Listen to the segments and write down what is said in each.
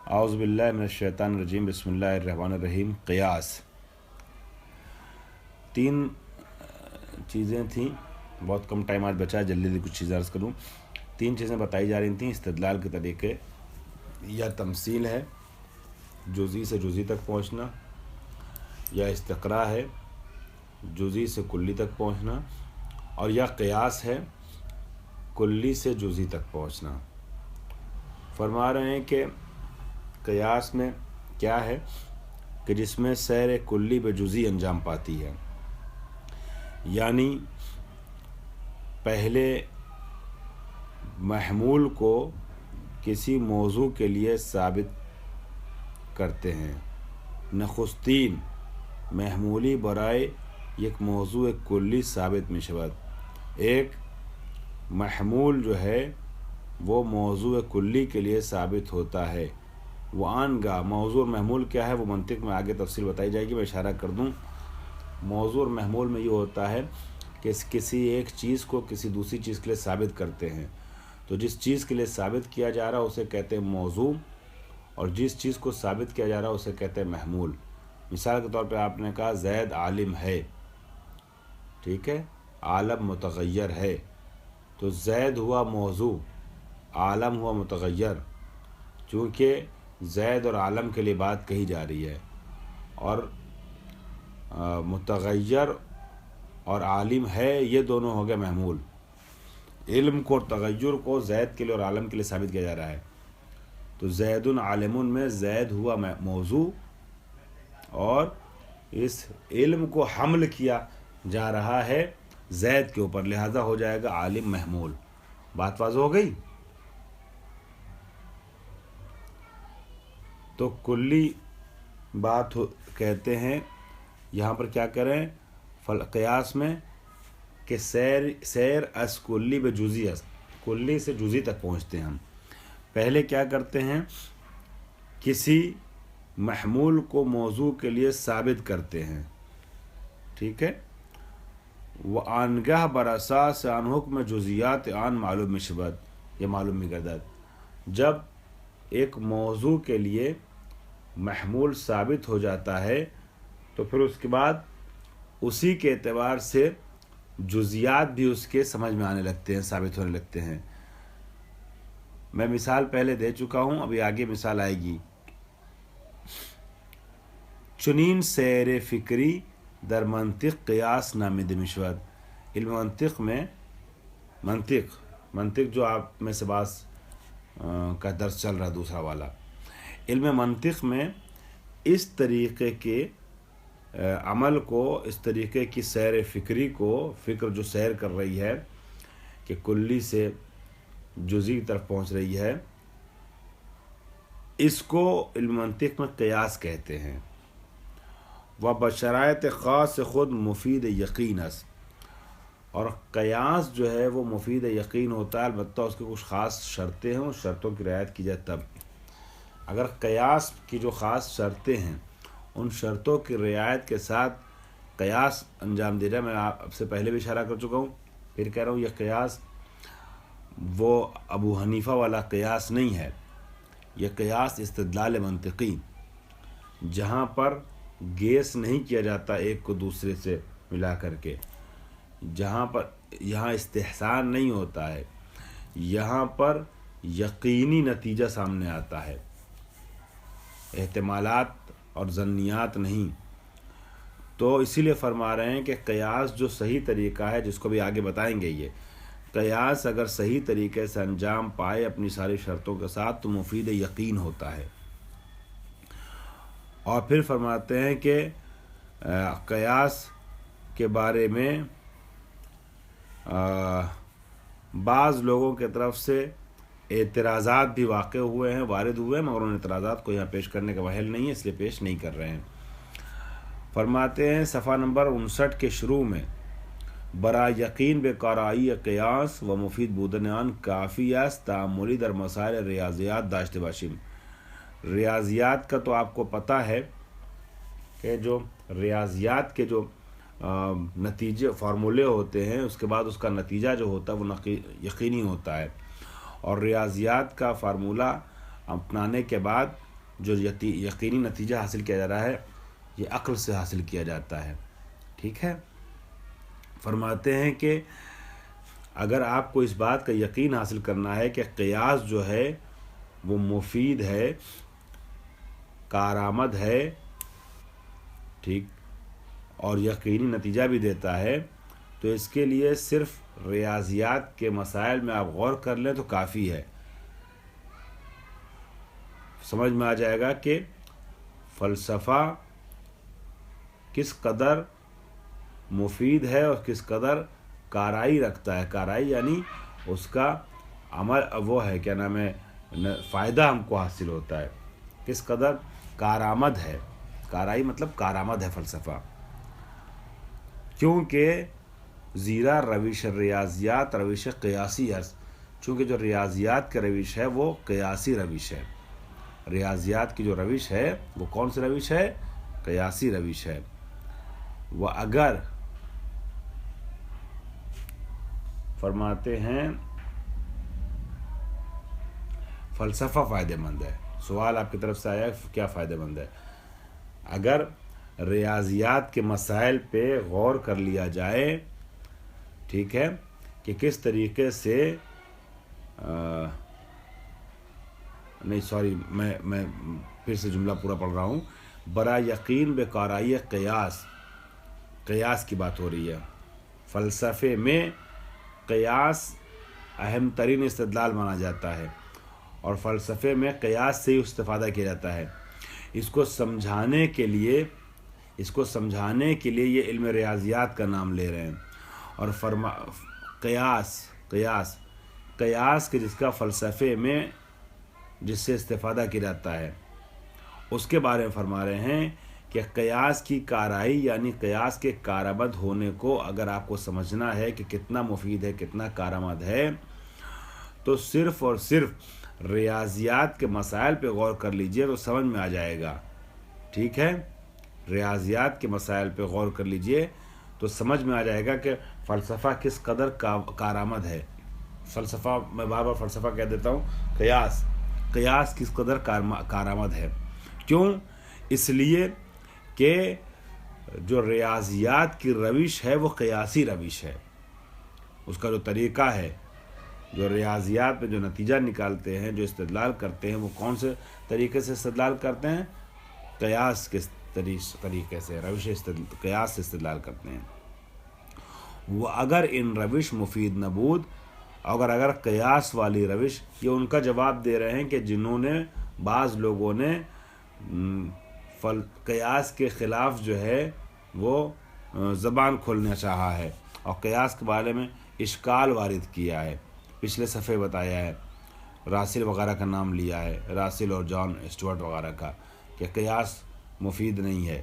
اعوذ باللہ من الشیطان الرجیم، بسم اللہ الرحمن الرحیم۔ قیاس، تین چیزیں تھیں، بہت کم ٹائم آج بچا ہے، جلدی سے کچھ چیزیں عرض کروں۔ تین چیزیں بتائی جا رہی تھیں، استدلال کے طریقے یا تمثیل ہے، جزئی سے جزئی تک پہنچنا، یا استقراء ہے، جزئی سے کلی تک پہنچنا، اور یا قیاس ہے، کلی سے جزئی تک پہنچنا۔ فرما رہے ہیں کہ قیاس میں کیا ہے کہ جس میں سیر کلی بے جزئی انجام پاتی ہے، یعنی پہلے محمول کو کسی موضوع کے لیے ثابت کرتے ہیں۔ نخستین محمولی برائے یک موضوع کلی ثابت می شود۔ ایک محمول جو ہے وہ موضوع کلی کے لیے ثابت ہوتا ہے۔ وہ آنگاہ موضوع اور محمول کیا ہے وہ منطق میں آگے تفصیل بتائی جائے گی، میں اشارہ کر دوں۔ موضوع اور محمول میں یہ ہوتا ہے کہ کسی ایک چیز کو کسی دوسری چیز کے لیے ثابت کرتے ہیں، تو جس چیز کے لیے ثابت کیا جا رہا ہے اسے کہتے ہیں موضوع، اور جس چیز کو ثابت کیا جا رہا ہے اسے کہتے ہیں محمول۔ مثال کے طور پہ آپ نے کہا زید عالم ہے، ٹھیک ہے، عالم متغیر ہے، تو زید ہوا موضوع، عالم ہوا متغیر، چونکہ زید اور عالم کے لیے بات کہی جا رہی ہے، اور متغیر اور عالم ہے یہ دونوں ہو گئے محمول۔ علم کو اور تغیر کو زید کے لیے اور عالم کے لیے ثابت کیا جا رہا ہے، تو زید عالم میں زید ہوا موضوع، اور اس علم کو حمل کیا جا رہا ہے زید کے اوپر، لہذا ہو جائے گا عالم محمول۔ بات واضح ہو گئی؟ تو کلی بات کہتے ہیں، یہاں پر کیا کریں قیاس میں کہ سیر از کلی بے جزئی، کلی سے جزئی تک پہنچتے ہیں ہم۔ پہلے کیا کرتے ہیں، کسی محمول کو موضوع کے لیے ثابت کرتے ہیں، ٹھیک ہے، وہ آنگاہ براساس آن حکم جزیات آن معلوم شبد، یہ معلوم میں گردد۔ جب ایک موضوع کے لیے محمول ثابت ہو جاتا ہے تو پھر اس کے بعد اسی کے اعتبار سے جزیات بھی اس کے سمجھ میں آنے لگتے ہیں، ثابت ہونے لگتے ہیں۔ میں مثال پہلے دے چکا ہوں، ابھی آگے مثال آئے گی۔ چنین سیر فکری در منطق قیاس نامد مشود۔ علم منطق میں منطق جو آپ میں سے بعض کا درس چل رہا دوسرا والا، علم منطق میں اس طریقے کے عمل کو، اس طریقے کی سیر فکری کو، فکر جو سیر کر رہی ہے کہ کلی سے جزئی طرف پہنچ رہی ہے، اس کو علم منطق میں قیاس کہتے ہیں۔ وہ بشرائط خاص خود مفید یقین است، اور قیاس جو ہے وہ مفید یقین ہوتا ہے، البتہ اس کے کچھ خاص شرطیں ہیں، اس شرطوں کی رعایت کی جائے تب۔ اگر قیاس کی جو خاص شرطیں ہیں ان شرطوں کی رعایت کے ساتھ قیاس انجام دے رہا ہے، میں آپ سے پہلے بھی اشارہ کر چکا ہوں، پھر کہہ رہا ہوں، یہ قیاس وہ ابو حنیفہ والا قیاس نہیں ہے، یہ قیاس استدلال منطقی، جہاں پر گیس نہیں کیا جاتا ایک کو دوسرے سے ملا کر کے، یہاں استحسان نہیں ہوتا ہے، یہاں پر یقینی نتیجہ سامنے آتا ہے، احتمالات اور ظنیات نہیں۔ تو اسی لیے فرما رہے ہیں کہ قیاس جو صحیح طریقہ ہے، جس کو بھی آگے بتائیں گے، یہ قیاس اگر صحیح طریقے سے انجام پائے اپنی ساری شرطوں کے ساتھ تو مفید یقین ہوتا ہے۔ اور پھر فرماتے ہیں کہ قیاس کے بارے میں بعض لوگوں کی طرف سے اعتراضات بھی واقع ہوئے ہیں، وارد ہوئے ہیں، مگر ان اعتراضات کو یہاں پیش کرنے کا وحل نہیں ہے، اس لیے پیش نہیں کر رہے ہیں۔ فرماتے ہیں صفحہ نمبر 59 کے شروع میں، برا یقین بے قرائی قیاس و مفید بودنان کافی است تعاملی در مسائل ریاضیات داشته باشیم۔ ریاضیات کا تو آپ کو پتہ ہے کہ جو ریاضیات کے جو نتیجے فارمولے ہوتے ہیں، اس کے بعد اس کا نتیجہ جو ہوتا ہے وہ یقینی ہوتا ہے، اور ریاضیات کا فارمولہ اپنانے کے بعد جو یقینی نتیجہ حاصل کیا جا رہا ہے یہ عقل سے حاصل کیا جاتا ہے. ٹھیک ہے. فرماتے ہیں کہ اگر آپ کو اس بات کا یقین حاصل کرنا ہے کہ قیاس جو ہے وہ مفید ہے، کارآمد ہے، ٹھیک، اور یقینی نتیجہ بھی دیتا ہے، تو اس کے لیے صرف ریاضیات کے مسائل میں آپ غور کر لیں تو کافی ہے. سمجھ میں آ جائے گا کہ فلسفہ کس قدر مفید ہے اور کس قدر کارائی رکھتا ہے. کارائی یعنی اس کا عمل وہ ہے، کیا نام ہے، فائدہ ہم کو حاصل ہوتا ہے، کس قدر کارآمد ہے. کارائی مطلب کارآمد ہے فلسفہ. کیونکہ زیرا روش ریاضیات روش قیاسی ہے. چونکہ جو ریاضیات کا روش ہے وہ قیاسی روش ہے. ریاضیات کی جو روش ہے وہ کون سی روش ہے؟ قیاسی روش ہے. وہ اگر فرماتے ہیں فلسفہ فائدہ مند ہے. سوال آپ کی طرف سے آیا کیا فائدہ مند ہے؟ اگر ریاضیات کے مسائل پہ غور کر لیا جائے، ٹھیک ہے، کہ کس طریقے سے نہیں سوری میں پھر سے جملہ پورا پڑھ رہا ہوں. برا یقین بے کارائی قیاس کی بات ہو رہی ہے. فلسفے میں قیاس اہم ترین استدلال مانا جاتا ہے اور فلسفے میں قیاس سے ہی استفادہ کیا جاتا ہے. اس کو سمجھانے کے لیے یہ علم ریاضیات کا نام لے رہے ہیں. اور قیاس کے جس کا فلسفے میں جس سے استفادہ کیا جاتا ہے اس کے بارے میں فرما رہے ہیں کہ قیاس کی کارائی یعنی قیاس کے کارآمد ہونے کو اگر آپ کو سمجھنا ہے کہ کتنا مفید ہے، کتنا کارآمد ہے، تو صرف اور صرف ریاضیات کے مسائل پہ غور کر لیجئے تو سمجھ میں آ جائے گا. ٹھیک ہے. ریاضیات کے مسائل پہ غور کر لیجئے تو سمجھ میں آ جائے گا کہ فلسفہ کس قدر کارآمد ہے. فلسفہ، میں بار بار فلسفہ کہہ دیتا ہوں، قیاس کس قدر کارآمد ہے. کیوں؟ اس لیے کہ جو ریاضیات کی روش ہے وہ قیاسی روش ہے. اس کا جو طریقہ ہے، جو ریاضیات میں جو نتیجہ نکالتے ہیں، جو استدلال کرتے ہیں، وہ کون سے طریقے سے استدلال کرتے ہیں؟ قیاس کے طریقے سے، قیاس سے استدلال کرتے ہیں. وہ اگر ان روش مفید نبود، اگر قیاس والی روش، یہ ان کا جواب دے رہے ہیں کہ جنہوں نے بعض لوگوں نے قیاس کے خلاف جو ہے وہ زبان کھولنا چاہا ہے اور قیاس کے بارے میں اشکال وارد کیا ہے. پچھلے صفحے بتایا ہے، راسل وغیرہ کا نام لیا ہے، راسل اور جان اسٹورٹ وغیرہ کا، کہ قیاس مفید نہیں ہے،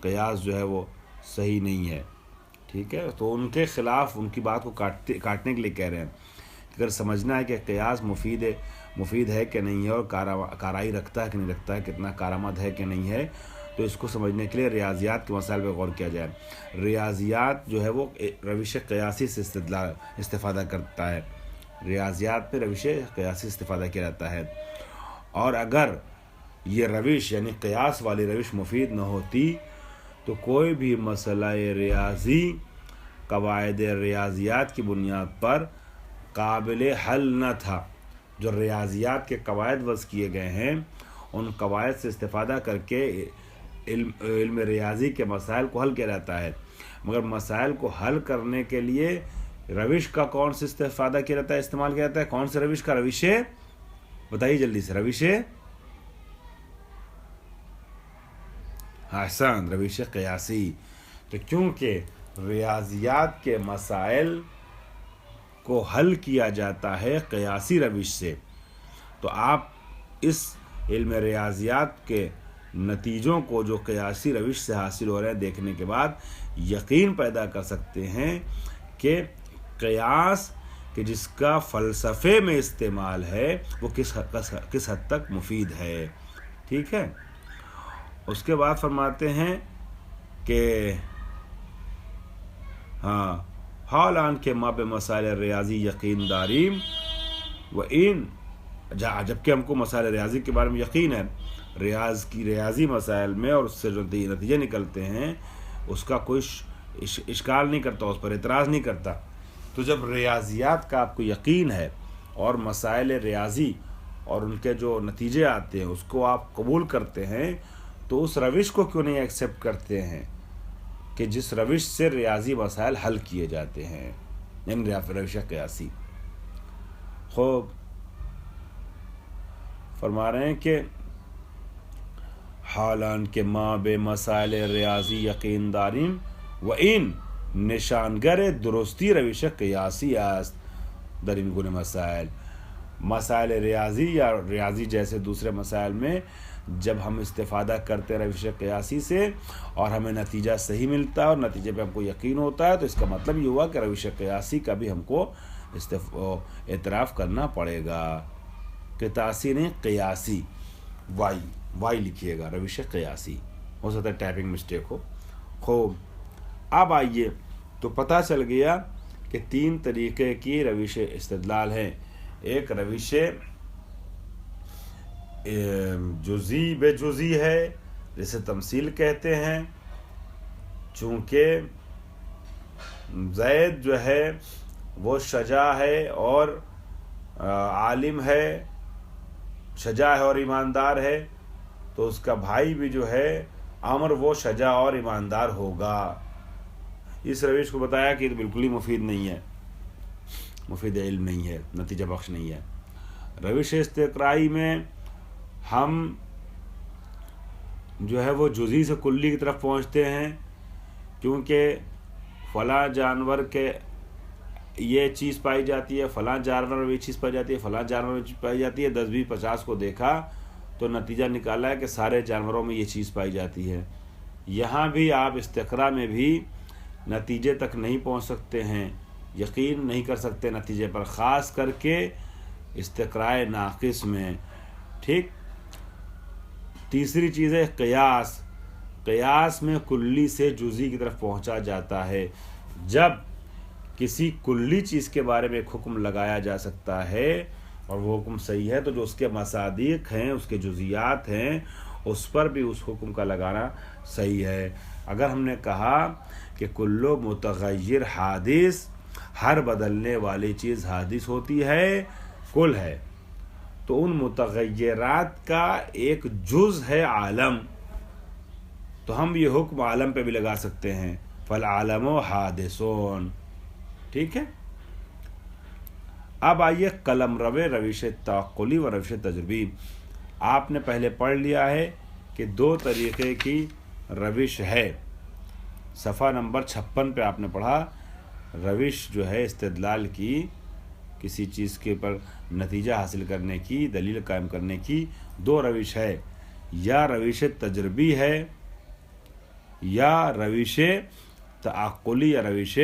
قیاس جو ہے وہ صحیح نہیں ہے. ٹھیک ہے. تو ان کے خلاف ان کی بات کو کاٹنے کے لیے کہہ رہے ہیں. اگر سمجھنا ہے کہ قیاس مفید ہے کہ نہیں ہے اور کارائی رکھتا ہے کہ نہیں رکھتا ہے، کتنا کارآمد ہے کہ نہیں ہے، تو اس کو سمجھنے کے لیے ریاضیات کے مسائل پہ غور کیا جائے. ریاضیات جو ہے وہ روش قیاسی سے استفادہ کرتا ہے. ریاضیات میں روش قیاسی استفادہ کیا جاتا ہے. اور اگر یہ روش یعنی قیاس والی روش مفید نہ ہوتی تو کوئی بھی مسئلہ ریاضی قواعد ریاضیات کی بنیاد پر قابل حل نہ تھا. جو ریاضیات کے قواعد وضع کیے گئے ہیں ان قواعد سے استفادہ کر کے علم ریاضی کے مسائل کو حل کیا جاتا ہے. مگر مسائل کو حل کرنے کے لیے روش کا کون سے استفادہ کیا جاتا ہے، استعمال کیا جاتا ہے؟ کون سے روش کا؟ روش بتائیے جلدی سے. روش احسن، روش قیاسی. تو کیونکہ ریاضیات کے مسائل کو حل کیا جاتا ہے قیاسی روش سے، تو آپ اس علم ریاضیات کے نتیجوں کو جو قیاسی روش سے حاصل ہو رہے ہیں دیکھنے کے بعد یقین پیدا کر سکتے ہیں کہ قیاس کہ جس کا فلسفے میں استعمال ہے وہ کس حد تک مفید ہے. ٹھیک ہے. اس کے بعد فرماتے ہیں کہ حالان کے ما بے مسائل ریاضی یقین داریم و این جبکہ ہم کو مسائل ریاضی کے بارے میں یقین ہے، ریاضی مسائل میں اور اس سے جو نتیجے نکلتے ہیں اس کا کوئی اشکال نہیں کرتا، اس پر اعتراض نہیں کرتا۔ تو جب ریاضیات کا آپ کو یقین ہے اور مسائل ریاضی اور ان کے جو نتیجے آتے ہیں اس کو آپ قبول کرتے ہیں، تو اس روش کو کیوں نہیں ایکسیپٹ کرتے ہیں کہ جس روش سے ریاضی مسائل حل کیے جاتے ہیں، یعنی روش قیاسی۔ خوب فرما رہے ہیں کہ حالان کے ماں بے مسائل ریاضی یقین داریم و این نشانگر درستی روش قیاسی است در این گونه مسائل ریاضی یا ریاضی جیسے دوسرے مسائل میں جب ہم استفادہ کرتے ہیں روش قیاسی سے اور ہمیں نتیجہ صحیح ملتا ہے اور نتیجے پہ ہم کو یقین ہوتا ہے، تو اس کا مطلب یہ ہوا کہ روش قیاسی کا بھی ہم کو اعتراف کرنا پڑے گا۔ کہ تاثیر قیاسی وائی لکھیے گا، روش قیاسی، ہو سکتا ہے ٹائپنگ مسٹیک ہو۔ خوب اب آئیے، تو پتہ چل گیا کہ 3 طریقے کی روش استدلال ہیں۔ ایک روش جزئی بے جزئی ہے جسے تمثیل کہتے ہیں، چونکہ زید جو ہے وہ شجاع ہے اور عالم ہے، شجاع ہے اور ایماندار ہے، تو اس کا بھائی بھی جو ہے عمر وہ شجاع اور ایماندار ہوگا۔ اس روش کو بتایا کہ یہ بالکل ہی مفید نہیں ہے، مفید علم نہیں ہے، نتیجہ بخش نہیں ہے۔ روش استقرائی میں ہم جو ہے وہ جزئی سے کلی کی طرف پہنچتے ہیں، کیونکہ فلاں جانور کے یہ چیز پائی جاتی ہے، فلاں جانور میں یہ چیز پائی جاتی ہے، فلاں جانور میں چیز پائی جاتی ہے، 10 20 50 کو دیکھا تو نتیجہ نکالا ہے کہ سارے جانوروں میں یہ چیز پائی جاتی ہے۔ یہاں بھی آپ استقراء میں بھی نتیجے تک نہیں پہنچ سکتے ہیں، یقین نہیں کر سکتے نتیجے پر، خاص کر کے استقراء ناقص میں۔ ٹھیک۔ تیسری چیز ہے قیاس۔ قیاس میں کلی سے جزئی کی طرف پہنچا جاتا ہے۔ جب کسی کلی چیز کے بارے میں ایک حکم لگایا جا سکتا ہے اور وہ حکم صحیح ہے، تو جو اس کے مصادیق ہیں، اس کے جزیات ہیں، اس پر بھی اس حکم کا لگانا صحیح ہے۔ اگر ہم نے کہا کہ کلو متغیر حادث، ہر بدلنے والی چیز حادث ہوتی ہے، کل ہے، تو ان متغیرات کا ایک جز ہے عالم، تو ہم یہ حکم عالم پہ بھی لگا سکتے ہیں، فالعالم حادثون۔ ٹھیک ہے۔ اب آئیے قلم رو روش تعقلی و روش تجربی۔ آپ نے پہلے پڑھ لیا ہے کہ 2 طریقے کی روش ہے، صفحہ نمبر 56 پہ آپ نے پڑھا، روش جو ہے استدلال کی، کسی چیز کے پر نتیجہ حاصل کرنے کی، دلیل قائم کرنے کی 2 روش ہے، یا روش تجربی ہے یا روش تعقلی یا روش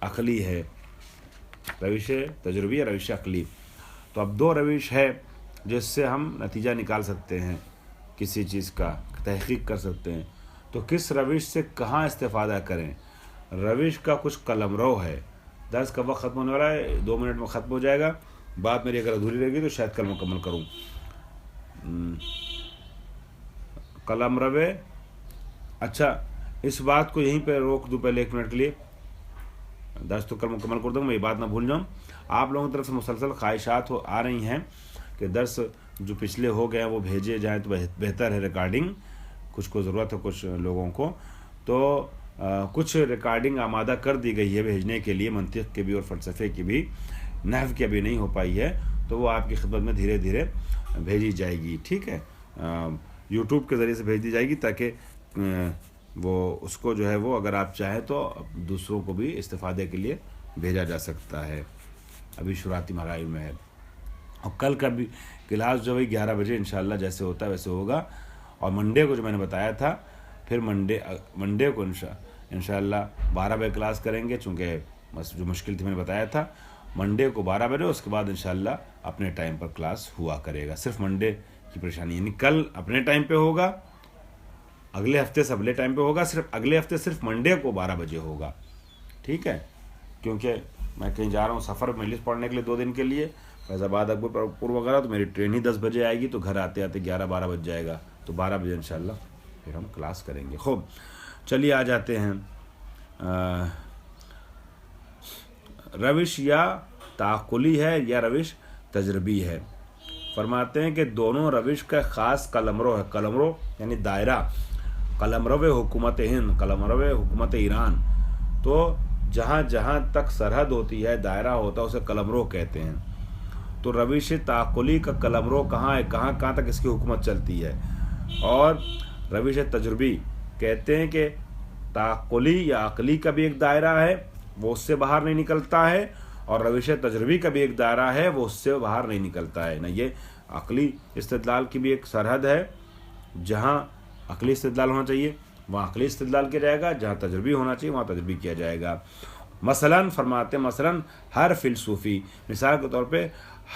عقلی ہے، روش تجربی یا روش عقلی۔ تو اب 2 روش ہے جس سے ہم نتیجہ نکال سکتے ہیں، کسی چیز کا تحقیق کر سکتے ہیں۔ تو کس روش سے کہاں استفادہ کریں؟ روش کا کچھ قلم رو ہے۔ درس کا وقت ختم ہونے والا ہے، 2 منٹ میں ختم ہو جائے گا، بات میری اگر ادھوری رہے گی تو شاید کل مکمل کروں۔ قلم رو، اچھا اس بات کو یہیں پہ روک دوں پہلے 1 منٹ کے لیے، درس تو کل مکمل کر دوں گا، میں یہ بات نہ بھول جاؤں۔ آپ لوگوں کی طرف سے مسلسل خواہشات آ رہی ہیں کہ درس جو پچھلے ہو گئے ہیں وہ بھیجے جائیں تو بہتر ہے، ریکارڈنگ کچھ کو ضرورت ہے، کچھ لوگوں کو، تو کچھ ریکارڈنگ آمادہ کر دی گئی ہے بھیجنے کے لیے، منطق کے بھی اور فلسفے کی بھی، نحو کی ابھی نہیں ہو پائی ہے، تو وہ آپ کی خدمت میں دھیرے دھیرے بھیجی جائے گی۔ ٹھیک ہے، یوٹیوب کے ذریعے سے بھیج دی جائے گی تاکہ وہ اس کو جو ہے وہ اگر آپ چاہیں تو دوسروں کو بھی استفادے کے لیے بھیجا جا سکتا ہے، ابھی شروعاتی مراحل میں ہے۔ اور کل کا بھی کلاس جو ہے 11 بجے انشاءاللہ جیسے ہوتا ہے ویسے ہوگا، اور منڈے کو جو میں نے بتایا تھا، پھر منڈے کو انشاءاللہ 12 بجے کلاس کریں گے، چونکہ جو مشکل تھی میں نے بتایا تھا، منڈے کو 12 بجے، اس کے بعد انشاءاللہ اپنے ٹائم پر کلاس ہوا کرے گا۔ صرف منڈے کی پریشانی، یعنی کل اپنے ٹائم پہ ہوگا، اگلے ہفتے سے اگلے ٹائم پہ ہوگا، صرف اگلے ہفتے صرف منڈے کو 12 بجے ہوگا۔ ٹھیک ہے، کیونکہ میں کہیں جا رہا ہوں سفر میں لسٹ پڑھنے کے لیے 2 دن کے لیے، فیض آباد اکبر پور وغیرہ تو میری ٹرین ہی 10 بجے آئے گی، تو گھر آتے آتے 11-12 بج جائے گا، تو 12 بجے انشاءاللہ پھر ہم کلاس کریں گے. خوب، چلیے آ جاتے ہیں. روش یا تعقلی ہے یا روش تجربی ہے؟ فرماتے ہیں کہ دونوں روش کا خاص قلمرو ہے. قلمرو یعنی دائرہ، قلمرو حکومت ہند، قلمرو حکومت ایران. تو جہاں جہاں تک سرحد ہوتی ہے، دائرہ ہوتا ہے، اسے قلمرو کہتے ہیں. تو روش تعقلی کا قلمرو کہاں ہے، کہاں کہاں تک اس کی حکومت چلتی ہے. اور روش تجربی کہتے ہیں کہ تعقلی یا عقلی کا بھی ایک دائرہ ہے، وہ اس سے باہر نہیں نکلتا ہے، اور روش تجربی کا بھی ایک دائرہ ہے، وہ اس سے باہر نہیں نکلتا ہے. نہ یہ عقلی استدلال کی بھی ایک سرحد ہے، جہاں عقلی استدلال ہونا چاہیے وہاں عقلی استدلال کیا جائے گا، جہاں تجربی ہونا چاہیے وہاں تجربی کیا جائے گا. مثلاً فرماتے ہیں، مثلاً ہر فلسفی، مثال کے طور پہ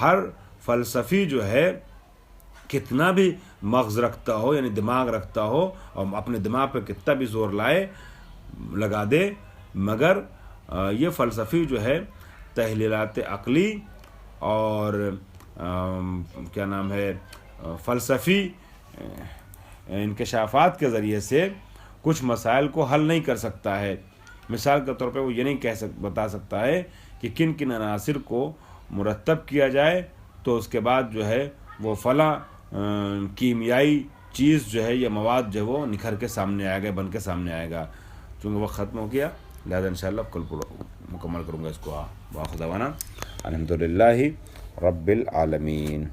ہر فلسفی جو ہے کتنا بھی مغز رکھتا ہو، یعنی دماغ رکھتا ہو، اور اپنے دماغ پہ کتنا بھی زور لگا دے، مگر یہ فلسفی جو ہے تحلیلات عقلی اور کیا نام ہے فلسفی انکشافات کے ذریعے سے کچھ مسائل کو حل نہیں کر سکتا ہے. مثال کے طور پہ وہ یہ نہیں بتا سکتا ہے کہ کن کن عناصر کو مرتب کیا جائے تو اس کے بعد جو ہے وہ فلاں کیمیائی چیز جو ہے یا مواد جو ہے وہ نکھر کے سامنے آئے گا، بن کے سامنے آئے گا. چونکہ وہ ختم ہو گیا، لہذا انشاءاللہ کل مکمل کروں گا اس کو. واخر دعوانا الحمدللہ رب العالمین.